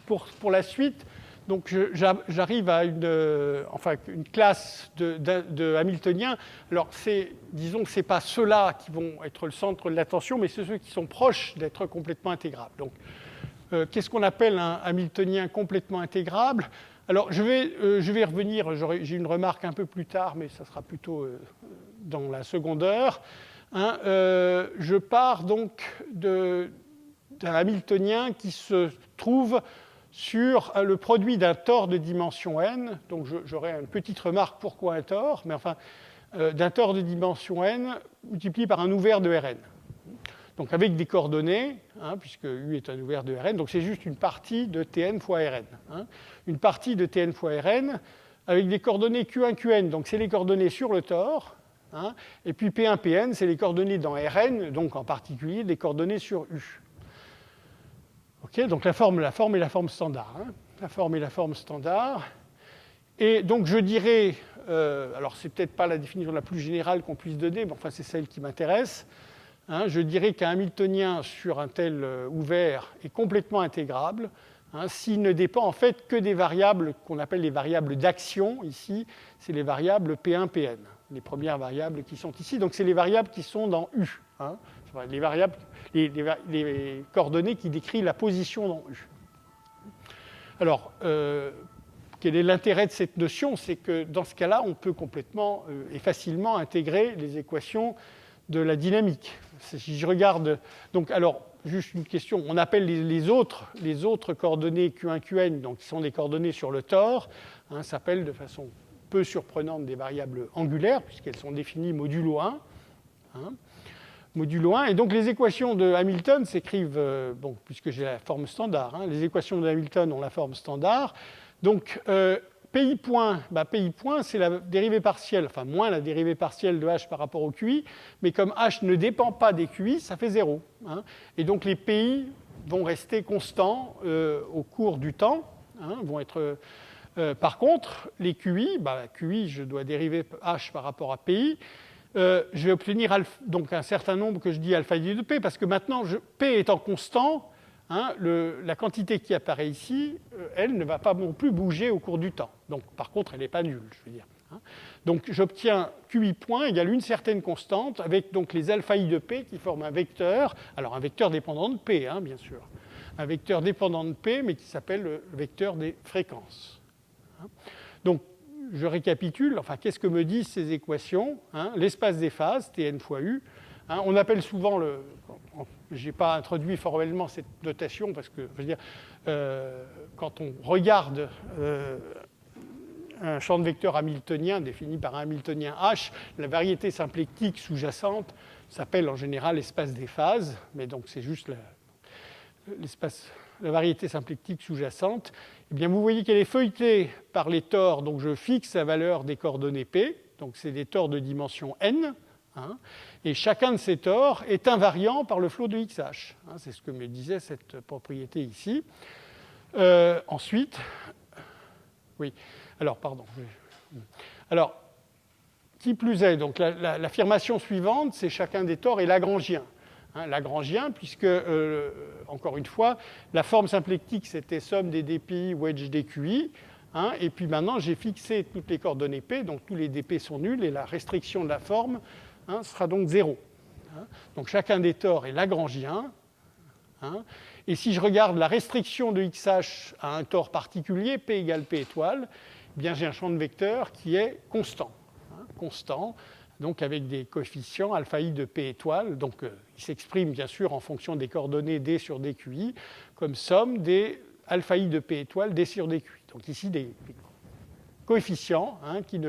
pour la suite, donc j'arrive à une classe de Hamiltoniens. Alors, disons que ce n'est pas ceux-là qui vont être le centre de l'attention, mais c'est ceux qui sont proches d'être complètement intégrables. Donc, qu'est-ce qu'on appelle un Hamiltonien complètement intégrable? Alors, je vais revenir, j'ai une remarque un peu plus tard, mais ça sera plutôt dans la seconde heure. Hein, je pars donc d'un Hamiltonien qui se trouve sur le produit d'un tor de dimension n. Donc j'aurai une petite remarque pourquoi un tor, mais enfin d'un tor de dimension n multiplié par un ouvert de Rn. Donc avec des coordonnées, hein, puisque U est un ouvert de Rn, donc c'est juste une partie de Tn fois Rn. Hein, une partie de Tn fois Rn avec des coordonnées Q1, Qn, donc c'est les coordonnées sur le tor. Hein, et puis P1, Pn, c'est les coordonnées dans Rn, donc en particulier des coordonnées sur U. Okay, donc la forme est la forme standard. Hein, la forme est la forme standard. Et donc je dirais, alors c'est peut-être pas la définition la plus générale qu'on puisse donner, mais enfin c'est celle qui m'intéresse. Hein, je dirais qu'un Hamiltonien sur un tel ouvert est complètement intégrable, hein, s'il ne dépend en fait que des variables qu'on appelle les variables d'action. Ici, c'est les variables P1, Pn. Les premières variables qui sont ici. Donc, c'est les variables qui sont dans U. Hein, les coordonnées qui décrivent la position dans U. Alors, quel est l'intérêt de cette notion? C'est que dans ce cas-là, on peut complètement et facilement intégrer les équations de la dynamique. Si je regarde, donc, alors, juste une question, on appelle les autres coordonnées Q1, Qn, donc qui sont des coordonnées sur le tor, hein, s'appellent de façon peu surprenante des variables angulaires, puisqu'elles sont définies modulo 1. Hein, modulo 1. Et donc les équations de Hamilton s'écrivent, bon, puisque j'ai la forme standard, hein, les équations de Hamilton ont la forme standard. Donc PI point, c'est la dérivée partielle, enfin moins la dérivée partielle de H par rapport au QI, mais comme H ne dépend pas des QI, ça fait 0. Hein, et donc les PI vont rester constants au cours du temps, hein, vont être... par contre, les QI, QI, je dois dériver H par rapport à PI, je vais obtenir donc un certain nombre que je dis alpha i de P, parce que maintenant, P étant constant, hein, la quantité qui apparaît ici, elle ne va pas non plus bouger au cours du temps. Donc, par contre, elle n'est pas nulle, je veux dire. Hein. Donc, j'obtiens QI point égale une certaine constante, avec donc les alpha i de P qui forment un vecteur, alors un vecteur dépendant de P, hein, bien sûr. Un vecteur dépendant de P, mais qui s'appelle le vecteur des fréquences. Donc, je récapitule, enfin, qu'est-ce que me disent ces équations, hein? L'espace des phases, Tn fois U, hein, on appelle souvent je n'ai pas introduit formellement cette notation parce que, je veux dire, quand on regarde un champ de vecteurs hamiltonien défini par un hamiltonien H, la variété symplectique sous-jacente s'appelle en général l'espace des phases, mais donc c'est juste la variété symplectique sous-jacente. Eh bien, vous voyez qu'elle est feuilletée par les tors, donc je fixe la valeur des coordonnées P, donc c'est des tors de dimension n, hein, et chacun de ces tors est invariant par le flot de XH. Hein, c'est ce que me disait cette propriété ici. Ensuite, oui, alors, pardon. Alors, qui plus est, donc l'affirmation suivante, c'est chacun des tors est lagrangien. Hein, lagrangien, puisque, encore une fois, la forme symplectique, c'était somme des dpi wedge dqi. Hein, et puis maintenant, j'ai fixé toutes les coordonnées P, donc tous les dp sont nuls, et la restriction de la forme sera donc 0. Hein, donc chacun des tors est lagrangien. Hein, et si je regarde la restriction de XH à un tore particulier, P égale P étoile, eh bien j'ai un champ de vecteurs qui est constant. Hein, constant, donc avec des coefficients alpha i de P étoile. Donc il s'exprime bien sûr en fonction des coordonnées D sur DQI comme somme des alpha i de P étoile D sur DQI. Donc ici des coefficients hein, qui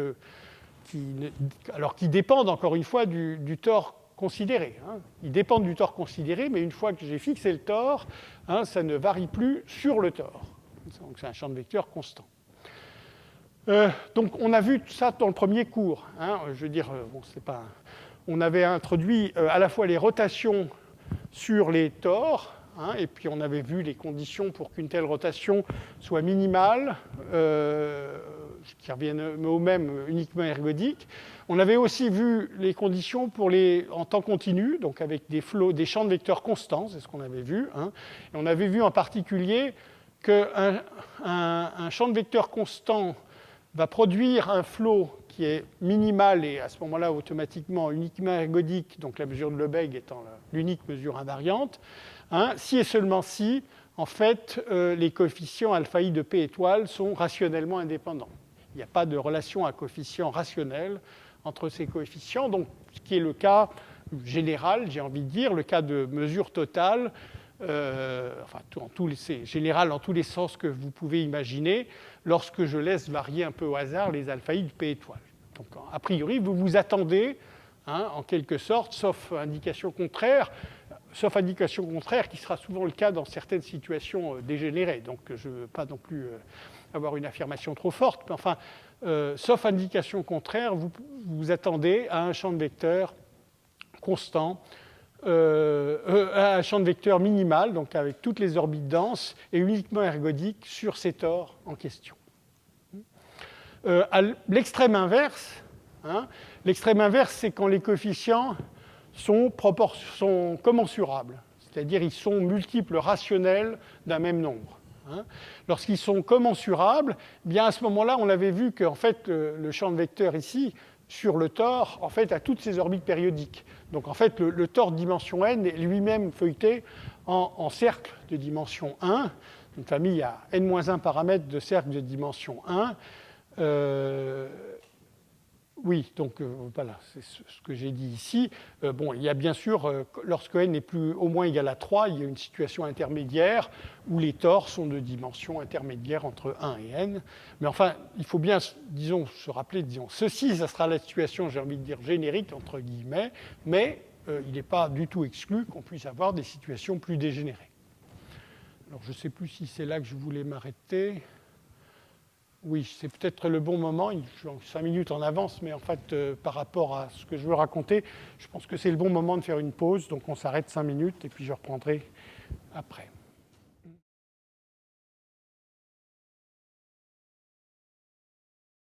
dépendent encore une fois du tore considéré. Hein. Ils dépendent du tore considéré, mais une fois que j'ai fixé le tore, hein, ça ne varie plus sur le tore. Donc c'est un champ de vecteurs constant. Donc on a vu tout ça dans le premier cours. Hein. Je veux dire, bon, c'est pas... on avait introduit à la fois les rotations sur les tores, hein, et puis on avait vu les conditions pour qu'une telle rotation soit minimale, qui reviennent au même uniquement ergodique. On avait aussi vu les conditions pour en temps continu, donc avec des champs de vecteurs constants, c'est ce qu'on avait vu. Hein. Et on avait vu en particulier qu'un champ de vecteurs constant va produire un flot qui est minimal et à ce moment-là automatiquement uniquement ergodique, donc la mesure de Lebesgue étant l'unique mesure invariante, hein, si et seulement si, en fait, les coefficients alpha i de P étoile sont rationnellement indépendants. Il n'y a pas de relation à coefficient rationnel entre ces coefficients, donc ce qui est le cas général, j'ai envie de dire, le cas de mesure totale, général en tous les sens que vous pouvez imaginer, lorsque je laisse varier un peu au hasard les alpha i de P étoile. Donc, a priori, vous vous attendez, hein, en quelque sorte, sauf indication contraire qui sera souvent le cas dans certaines situations dégénérées. Donc, je ne veux pas non plus avoir une affirmation trop forte, mais enfin, sauf indication contraire, vous vous attendez à un champ de vecteurs constant, un champ de vecteurs minimal, donc avec toutes les orbites denses et uniquement ergodique sur ces tores en question. À l'extrême inverse, hein, c'est quand les coefficients sont commensurables, c'est-à-dire ils sont multiples rationnels d'un même nombre. Hein. Lorsqu'ils sont commensurables, bien à ce moment-là, on avait vu que en fait, le champ de vecteurs ici, sur le tore, en fait, a toutes ses orbites périodiques. Donc en fait, le tore de dimension n est lui-même feuilleté en cercle de dimension 1, une famille à n-1 paramètres de cercles de dimension 1. Oui, donc voilà, c'est ce que j'ai dit ici. Bon, il y a bien sûr, lorsque n est plus au moins égal à 3, il y a une situation intermédiaire où les tores sont de dimension intermédiaire entre 1 et n. Mais enfin, il faut bien, disons, se rappeler, ceci, ça sera la situation, j'ai envie de dire, générique, entre guillemets, mais il n'est pas du tout exclu qu'on puisse avoir des situations plus dégénérées. Alors, je ne sais plus si c'est là que je voulais m'arrêter. Oui, c'est peut-être le bon moment, je suis 5 minutes en avance, mais en fait, par rapport à ce que je veux raconter, je pense que c'est le bon moment de faire une pause, donc on s'arrête 5 minutes et puis je reprendrai après.